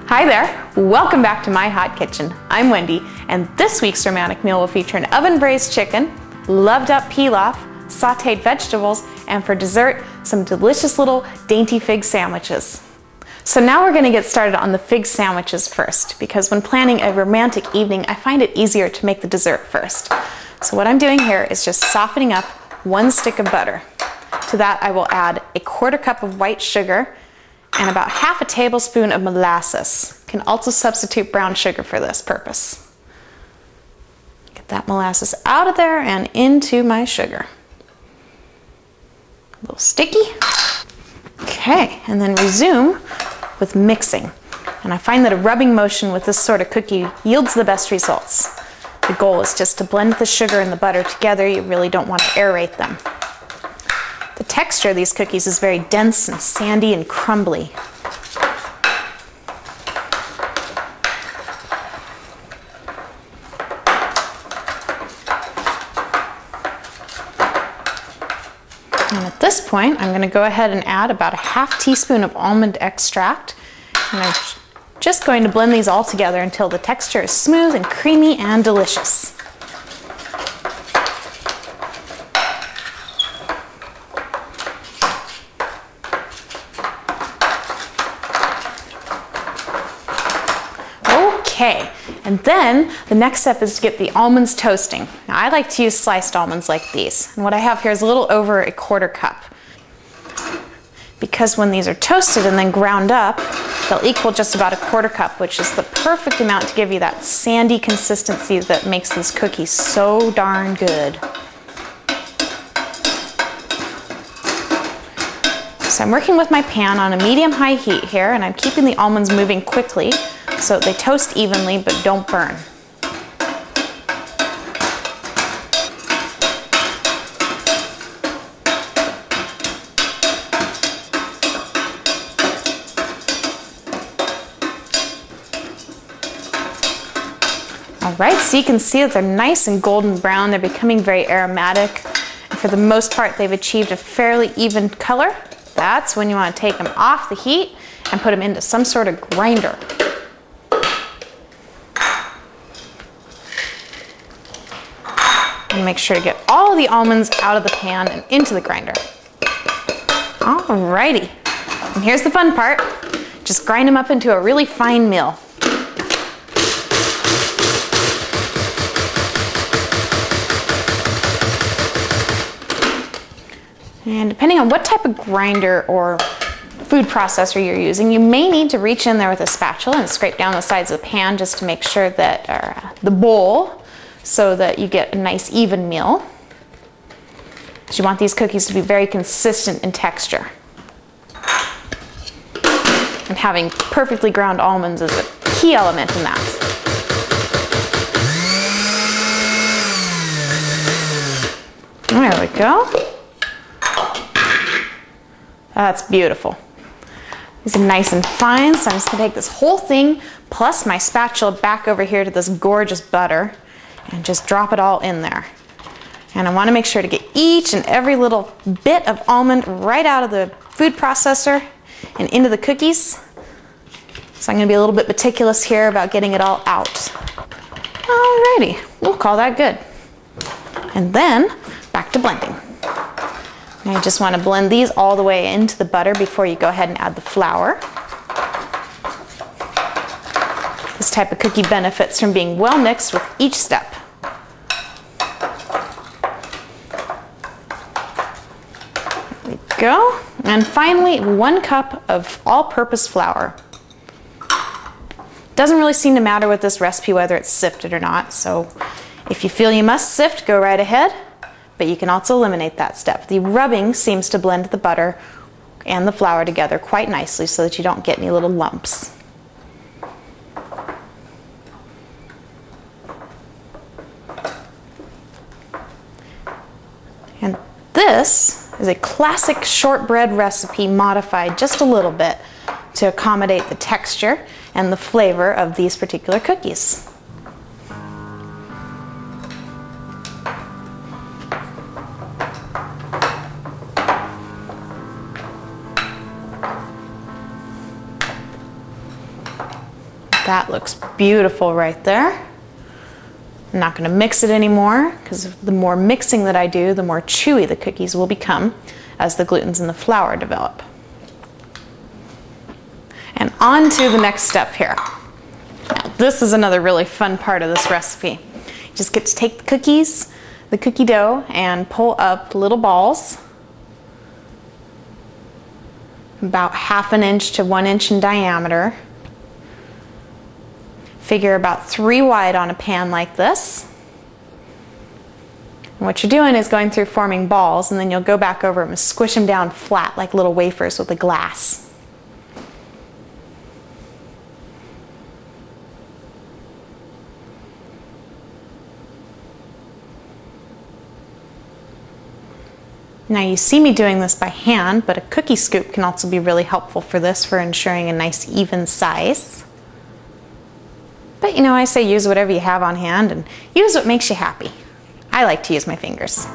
Hi there, welcome back to My Hot Kitchen. I'm Wendy, and this week's aromatic meal will feature an oven braised chicken, loved up pilaf, sauteed vegetables, and for dessert, some delicious little dainty fig sandwiches. So now we're going to get started on the fig sandwiches first, because when planning a romantic evening, I find it easier to make the dessert first. So what I'm doing here is just softening up 1 stick of butter. To that I will add a 1/4 cup of white sugar and about 1/2 tablespoon of molasses. You can also substitute brown sugar for this purpose. Get that molasses out of there and into my sugar. A little sticky. Okay, and then resume with mixing. And I find that a rubbing motion with this sort of cookie yields the best results. The goal is just to blend the sugar and the butter together. You really don't want to aerate them. The texture of these cookies is very dense and sandy and crumbly. And at this point, I'm going to go ahead and add about 1/2 teaspoon of almond extract. And I'm just going to blend these all together until the texture is smooth and creamy and delicious. Okay, and then the next step is to get the almonds toasting. Now, I like to use sliced almonds like these, and what I have here is a little over a 1/4 cup. Because when these are toasted and then ground up, they'll equal just about a 1/4 cup, which is the perfect amount to give you that sandy consistency that makes this cookie so darn good. So I'm working with my pan on a medium-high heat here, and I'm keeping the almonds moving quickly so they toast evenly but don't burn. Alright, so you can see that they're nice and golden brown. They're becoming very aromatic. And for the most part, they've achieved a fairly even color. That's when you want to take them off the heat and put them into some sort of grinder. And make sure to get all the almonds out of the pan and into the grinder. Alrighty, and here's the fun part. Just grind them up into a really fine meal. And depending on what type of grinder or food processor you're using, you may need to reach in there with a spatula and scrape down the sides of the pan just to make sure that the bowl, so that you get a nice even meal. You want these cookies to be very consistent in texture. And having perfectly ground almonds is a key element in that. There we go. That's beautiful. These are nice and fine, so I'm just gonna take this whole thing plus my spatula back over here to this gorgeous butter and just drop it all in there. And I want to make sure to get each and every little bit of almond right out of the food processor and into the cookies. So I'm going to be a little bit meticulous here about getting it all out. Alrighty, we'll call that good. And then back to blending. And you just want to blend these all the way into the butter before you go ahead and add the flour. This type of cookie benefits from being well mixed with each step. There we go. And finally, 1 cup of all-purpose flour. Doesn't really seem to matter with this recipe whether it's sifted or not, so if you feel you must sift, go right ahead, but you can also eliminate that step. The rubbing seems to blend the butter and the flour together quite nicely so that you don't get any little lumps. And this is a classic shortbread recipe modified just a little bit to accommodate the texture and the flavor of these particular cookies. That looks beautiful right there. I'm not going to mix it anymore because the more mixing that I do, the more chewy the cookies will become as the glutens in the flour develop. And on to the next step here. Now, this is another really fun part of this recipe. You just get to take the cookies, the cookie dough, and pull up little balls about 1/2 inch to 1 inch in diameter. Figure about 3 wide on a pan like this. And what you're doing is going through forming balls, and then you'll go back over them and squish them down flat like little wafers with a glass. Now you see me doing this by hand, but a cookie scoop can also be really helpful for this, for ensuring a nice even size. But you know, I say use whatever you have on hand and use what makes you happy. I like to use my fingers.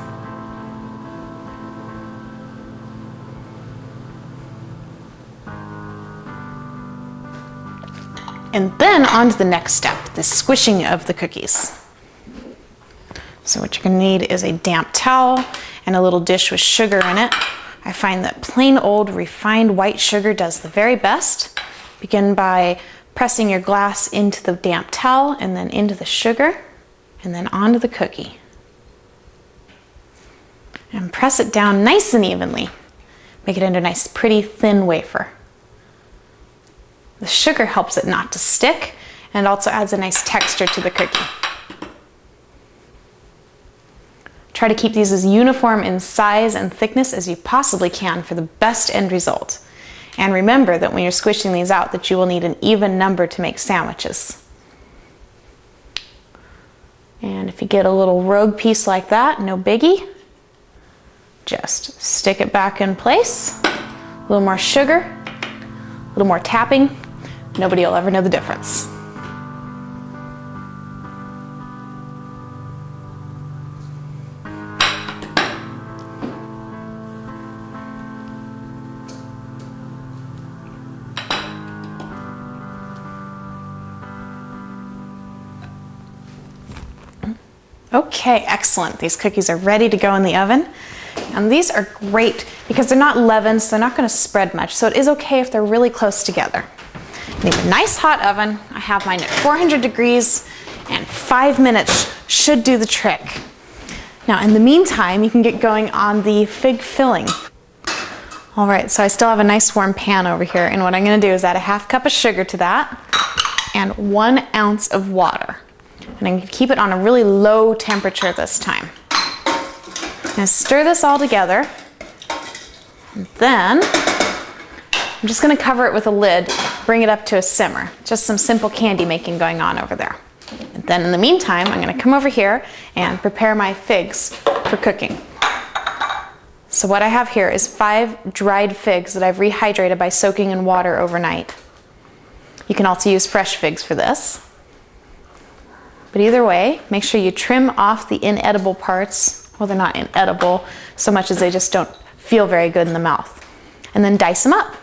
And then on to the next step, the squishing of the cookies. So what you're going to need is a damp towel and a little dish with sugar in it. I find that plain old refined white sugar does the very best. Begin by pressing your glass into the damp towel and then into the sugar and then onto the cookie. And press it down nice and evenly. Make it into a nice pretty thin wafer. The sugar helps it not to stick and also adds a nice texture to the cookie. Try to keep these as uniform in size and thickness as you possibly can for the best end result. And remember that when you're squishing these out that you will need an even number to make sandwiches. And if you get a little rogue piece like that, no biggie. Just stick it back in place. A little more sugar, a little more tapping. Nobody will ever know the difference. Okay, excellent. These cookies are ready to go in the oven. And these are great because they're not leavened, so they're not going to spread much. So it is okay if they're really close together. You need a nice hot oven. I have mine at 400 degrees, and 5 minutes should do the trick. Now, in the meantime, you can get going on the fig filling. All right, so I still have a nice warm pan over here, and what I'm going to do is add a 1/2 cup of sugar to that and 1 ounce of water. And I'm going to keep it on a really low temperature this time. Now stir this all together, and then I'm just going to cover it with a lid, bring it up to a simmer. Just some simple candy making going on over there. And then in the meantime, I'm going to come over here and prepare my figs for cooking. So what I have here is 5 dried figs that I've rehydrated by soaking in water overnight. You can also use fresh figs for this. But either way, make sure you trim off the inedible parts. Well, they're not inedible so much as they just don't feel very good in the mouth. And then dice them up.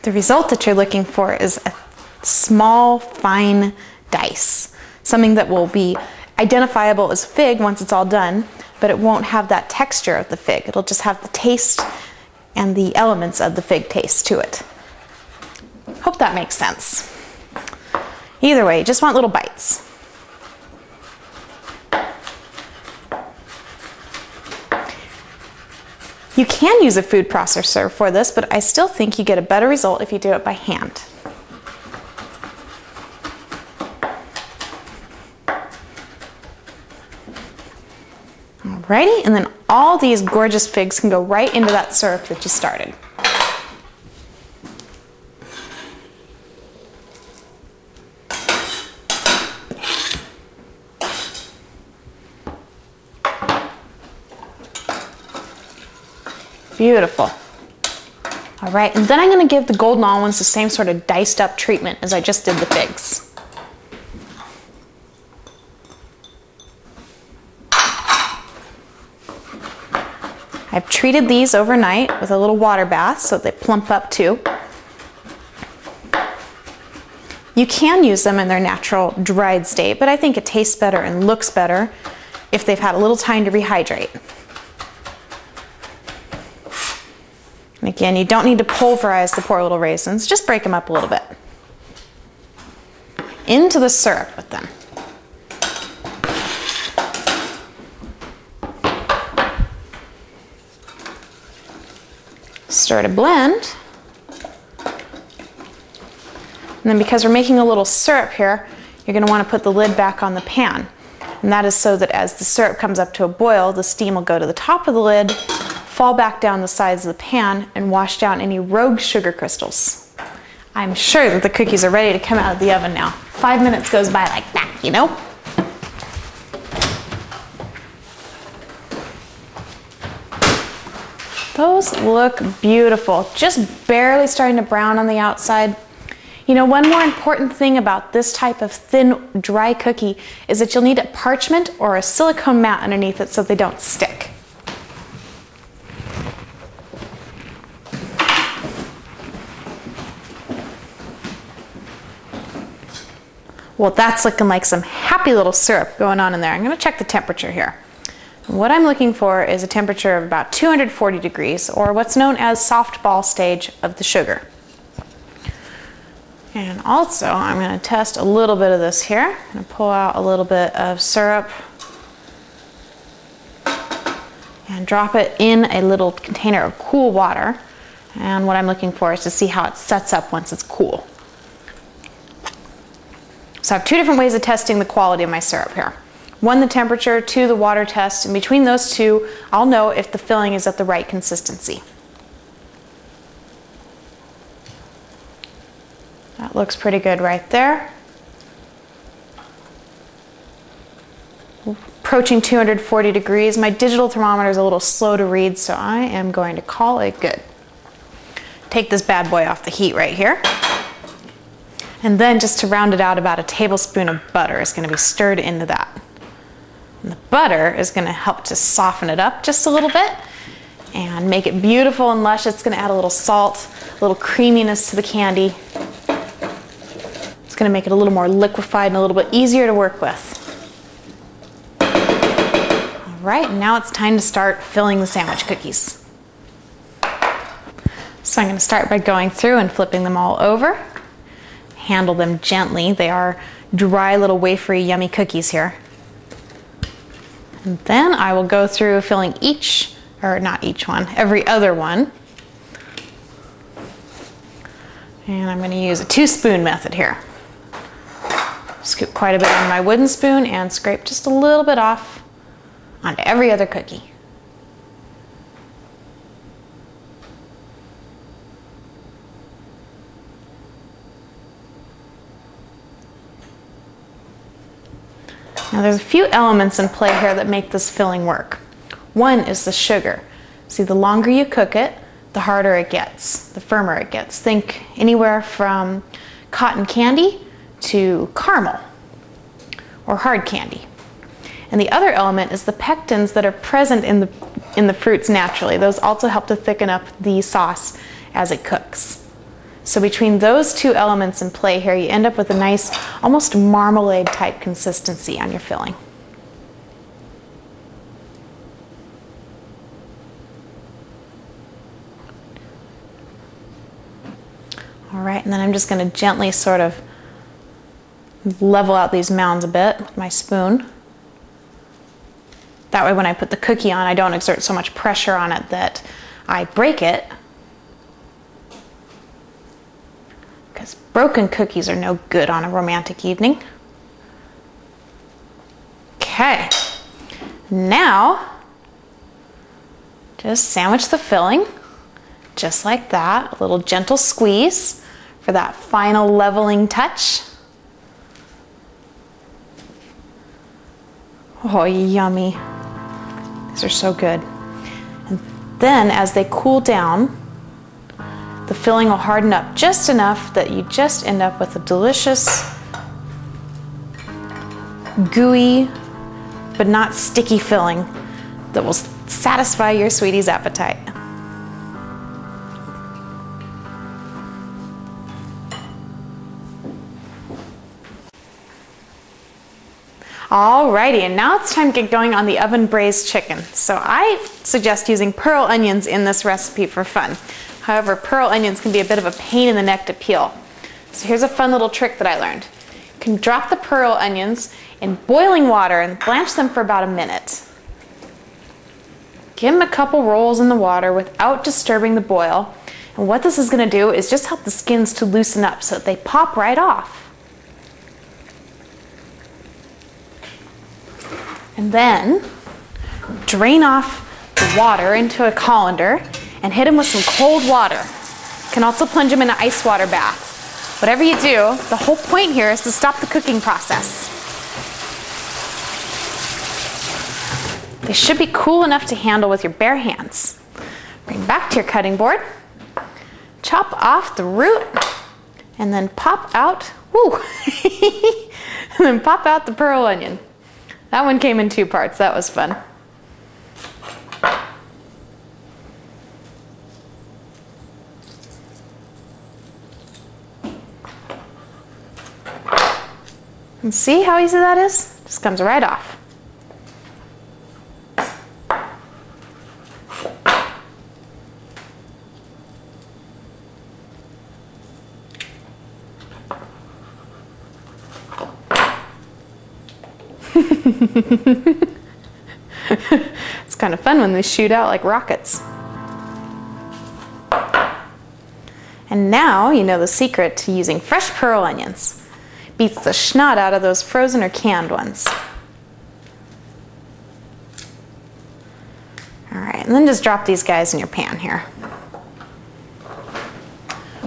The result that you're looking for is a small, fine dice. Something that will be identifiable as fig once it's all done, but it won't have that texture of the fig. It'll just have the taste and the elements of the fig taste to it. Hope that makes sense. Either way, you just want little bites. You can use a food processor for this, but I still think you get a better result if you do it by hand. Alrighty, and then all these gorgeous figs can go right into that syrup that you started. Beautiful. All right, and then I'm going to give the golden almonds the same sort of diced up treatment as I just did the figs. I've treated these overnight with a little water bath so they plump up too. You can use them in their natural dried state, but I think it tastes better and looks better if they've had a little time to rehydrate. And again, you don't need to pulverize the poor little raisins, just break them up a little bit. Into the syrup with them. Stir to blend. And then because we're making a little syrup here, you're going to want to put the lid back on the pan. And that is so that as the syrup comes up to a boil, the steam will go to the top of the lid, fall back down the sides of the pan, and wash down any rogue sugar crystals. I'm sure that the cookies are ready to come out of the oven now. 5 minutes goes by like that, you know? Those look beautiful. Just barely starting to brown on the outside. You know, one more important thing about this type of thin, dry cookie is that you'll need a parchment or a silicone mat underneath it so they don't stick. Well, that's looking like some happy little syrup going on in there. I'm going to check the temperature here. What I'm looking for is a temperature of about 240 degrees, or what's known as softball stage of the sugar. And also, I'm going to test a little bit of this here. I'm going to pull out a little bit of syrup and drop it in a little container of cool water. And what I'm looking for is to see how it sets up once it's cool. So I have two different ways of testing the quality of my syrup here. One, the temperature, two, the water test, and between those two, I'll know if the filling is at the right consistency. That looks pretty good right there. Approaching 240 degrees. My digital thermometer is a little slow to read, so I am going to call it good. Take this bad boy off the heat right here. And then just to round it out, about a tablespoon of butter is going to be stirred into that. And the butter is going to help to soften it up just a little bit and make it beautiful and lush. It's going to add a little salt, a little creaminess to the candy. It's going to make it a little more liquefied and a little bit easier to work with. All right, now it's time to start filling the sandwich cookies. So I'm going to start by going through and flipping them all over. Handle them gently. They are dry little wafery yummy cookies here. And then I will go through filling each, or not each one, every other one. And I'm going to use a 2-spoon method here. Scoop quite a bit on my wooden spoon and scrape just a little bit off onto every other cookie. Now there's a few elements in play here that make this filling work. One is the sugar. See, the longer you cook it, the harder it gets, the firmer it gets. Think anywhere from cotton candy to caramel or hard candy. And the other element is the pectins that are present in the fruits naturally. Those also help to thicken up the sauce as it cooks. So between those two elements in play here, you end up with a nice, almost marmalade type consistency on your filling. All right, and then I'm just going to gently sort of level out these mounds a bit with my spoon. That way when I put the cookie on, I don't exert so much pressure on it that I break it. Because broken cookies are no good on a romantic evening. Okay, now just sandwich the filling, just like that. A little gentle squeeze for that final leveling touch. Oh, yummy. These are so good. And then as they cool down, the filling will harden up just enough that you just end up with a delicious, gooey, but not sticky filling that will satisfy your sweetie's appetite. Alrighty, and now it's time to get going on the oven braised chicken. So I suggest using pearl onions in this recipe for fun. However, pearl onions can be a bit of a pain in the neck to peel. So here's a fun little trick that I learned. You can drop the pearl onions in boiling water and blanch them for about a minute. Give them a couple rolls in the water without disturbing the boil. And what this is going to do is just help the skins to loosen up so that they pop right off. And then drain off the water into a colander and hit them with some cold water. You can also plunge them in an ice water bath. Whatever you do, the whole point here is to stop the cooking process. They should be cool enough to handle with your bare hands. Bring back to your cutting board, chop off the root, and then pop out, and then pop out the pearl onion. That one came in 2 parts. That was fun. And see how easy that is? Just comes right off. It's kind of fun when they shoot out like rockets. And now you know the secret to using fresh pearl onions. Beats the schnot out of those frozen or canned ones. Alright, and then just drop these guys in your pan here.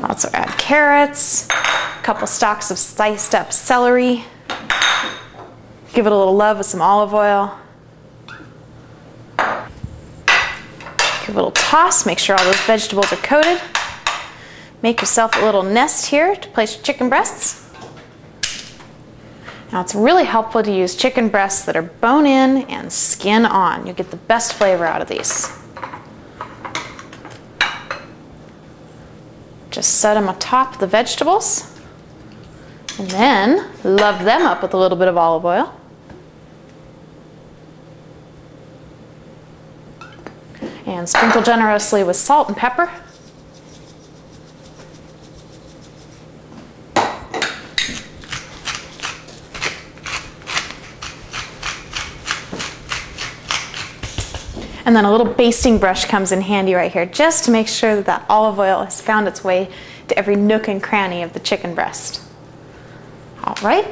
Also add carrots, a couple stalks of sliced up celery. Give it a little love with some olive oil. Give it a little toss, make sure all those vegetables are coated. Make yourself a little nest here to place your chicken breasts. Now it's really helpful to use chicken breasts that are bone in and skin on. You'll get the best flavor out of these. Just set them atop the vegetables and then love them up with a little bit of olive oil. And sprinkle generously with salt and pepper. And then a little basting brush comes in handy right here, just to make sure that that olive oil has found its way to every nook and cranny of the chicken breast. All right.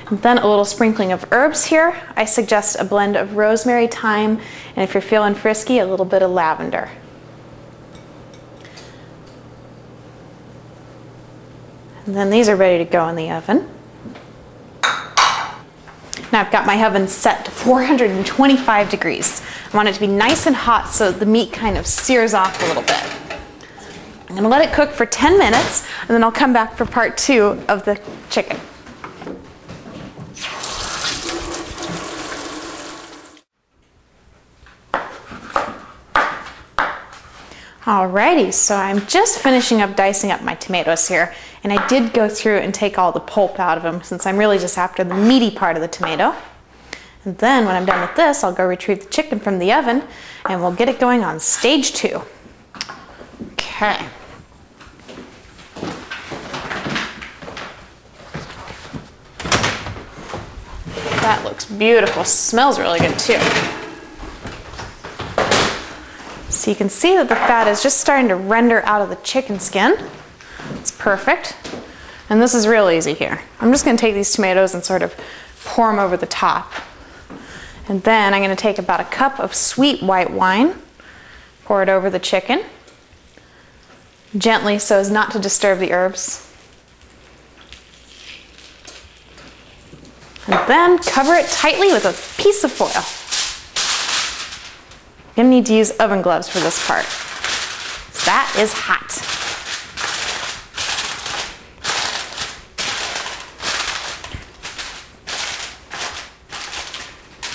And then a little sprinkling of herbs here. I suggest a blend of rosemary, thyme, and if you're feeling frisky, a little bit of lavender. And then these are ready to go in the oven. Now I've got my oven set to 425 degrees. I want it to be nice and hot so the meat kind of sears off a little bit. I'm going to let it cook for 10 minutes and then I'll come back for part 2 of the chicken. Alrighty, so I'm just finishing up dicing up my tomatoes here, and I did go through and take all the pulp out of them since I'm really just after the meaty part of the tomato. And then when I'm done with this, I'll go retrieve the chicken from the oven and we'll get it going on stage 2. Okay. That looks beautiful. Smells really good too. So you can see that the fat is just starting to render out of the chicken skin. It's perfect. And this is real easy here. I'm just going to take these tomatoes and sort of pour them over the top. And then I'm going to take about a cup of sweet white wine, pour it over the chicken, gently so as not to disturb the herbs. And then cover it tightly with a piece of foil. You're gonna need to use oven gloves for this part. That is hot.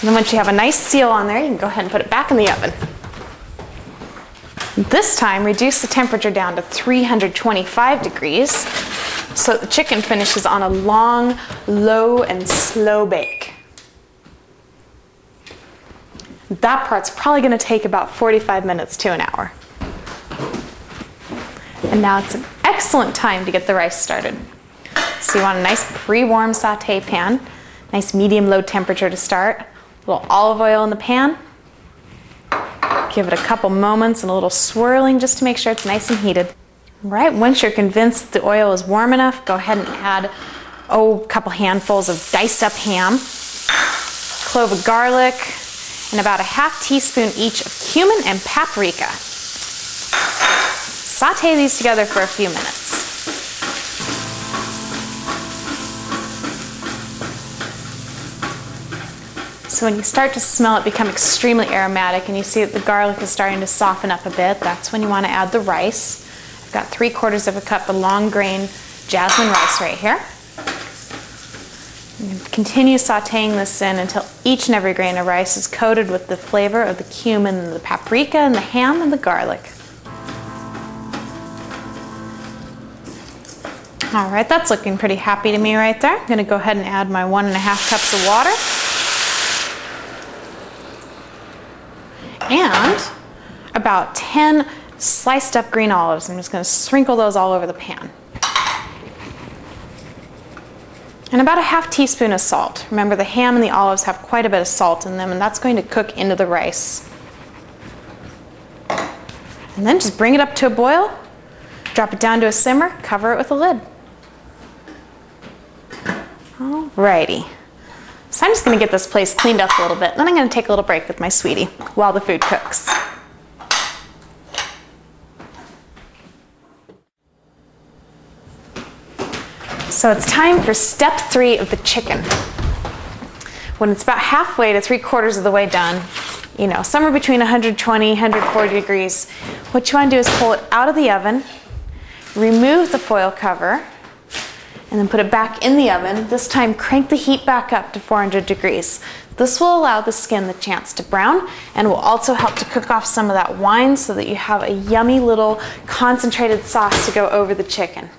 And then once you have a nice seal on there, you can go ahead and put it back in the oven. This time, reduce the temperature down to 325 degrees so that the chicken finishes on a long, low, and slow bake. That part's probably going to take about 45 minutes to an hour. And now it's an excellent time to get the rice started. So you want a nice pre-warm saute pan, nice medium-low temperature to start, a little olive oil in the pan. Give it a couple moments and a little swirling just to make sure it's nice and heated. Right, once you're convinced the oil is warm enough, go ahead and add a couple handfuls of diced up ham, clove of garlic, and about a half teaspoon each of cumin and paprika. Saute these together for a few minutes. So when you start to smell it become extremely aromatic and you see that the garlic is starting to soften up a bit, that's when you want to add the rice. I've got 3/4 of a cup of long grain jasmine rice right here. And continue sauteing this in until each and every grain of rice is coated with the flavor of the cumin and the paprika and the ham and the garlic. All right, that's looking pretty happy to me right there. I'm going to go ahead and add my 1.5 cups of water. And about 10 sliced up green olives. I'm just going to sprinkle those all over the pan. And about a half teaspoon of salt. Remember, the ham and the olives have quite a bit of salt in them, and that's going to cook into the rice. And then just bring it up to a boil, drop it down to a simmer, cover it with a lid. Alrighty. So I'm just going to get this place cleaned up a little bit, then I'm going to take a little break with my sweetie while the food cooks. So it's time for step 3 of the chicken. When it's about halfway to 3/4 of the way done, you know, somewhere between 120, 140 degrees, what you want to do is pull it out of the oven, remove the foil cover, and then put it back in the oven. This time crank the heat back up to 400 degrees. This will allow the skin the chance to brown and will also help to cook off some of that wine so that you have a yummy little concentrated sauce to go over the chicken.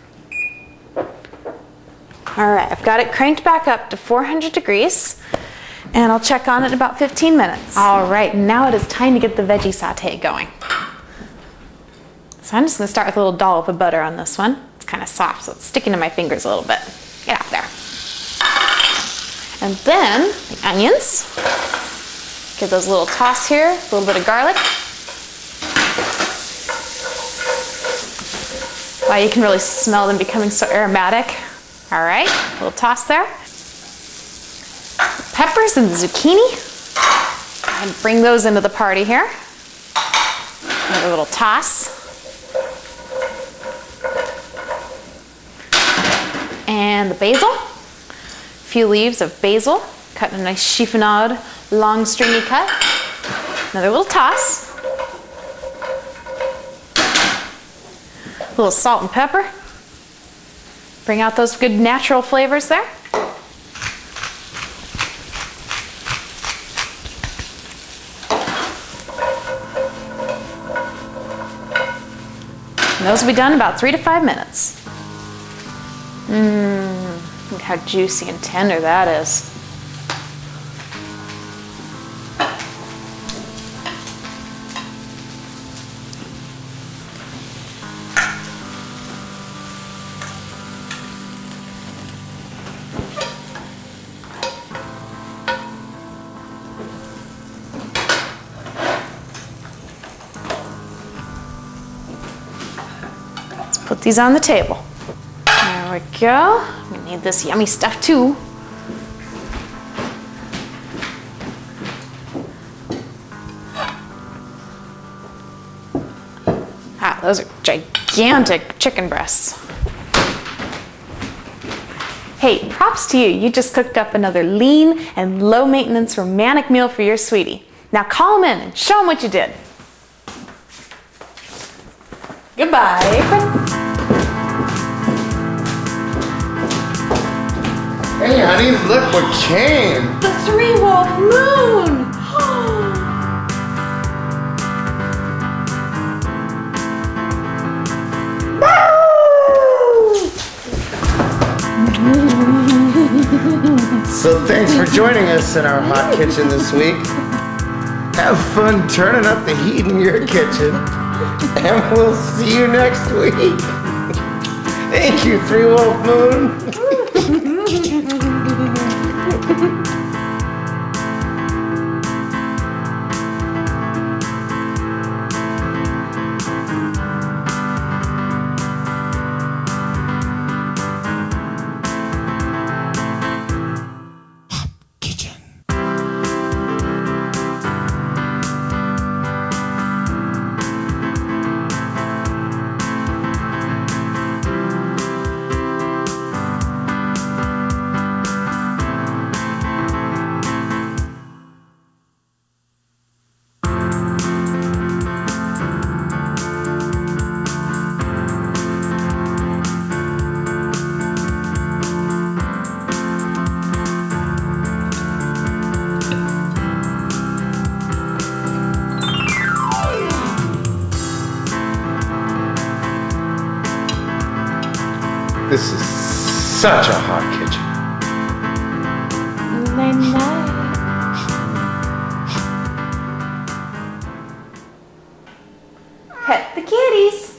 All right, I've got it cranked back up to 400 degrees and I'll check on it in about 15 minutes. All right, now it is time to get the veggie saute going. So I'm just gonna start with a little dollop of butter on this one. It's kind of soft, so it's sticking to my fingers a little bit. Get out there. And then the onions. Give those a little toss here, a little bit of garlic. Wow, you can really smell them becoming so aromatic. All right, a little toss there. Peppers and the zucchini. And bring those into the party here. Another little toss. And the basil. A few leaves of basil, cut in a nice chiffonade, long stringy cut. Another little toss. A little salt and pepper. Bring out those good natural flavors there. And those will be done in about 3 to 5 minutes. Look how juicy and tender that is. Let's put these on the table. There we go. We need this yummy stuff too. Ah, those are gigantic chicken breasts. Hey, props to you. You just cooked up another lean and low maintenance romantic meal for your sweetie. Now call them in and show them what you did. Goodbye, apron. Hey honey, look what came! The 3-wolf moon! So thanks for joining us in our hot kitchen this week. Have fun turning up the heat in your kitchen. And we'll see you next week. Thank you, 3 Wolf Moon. This is such a hot kitchen. Night-night. Pet the kitties.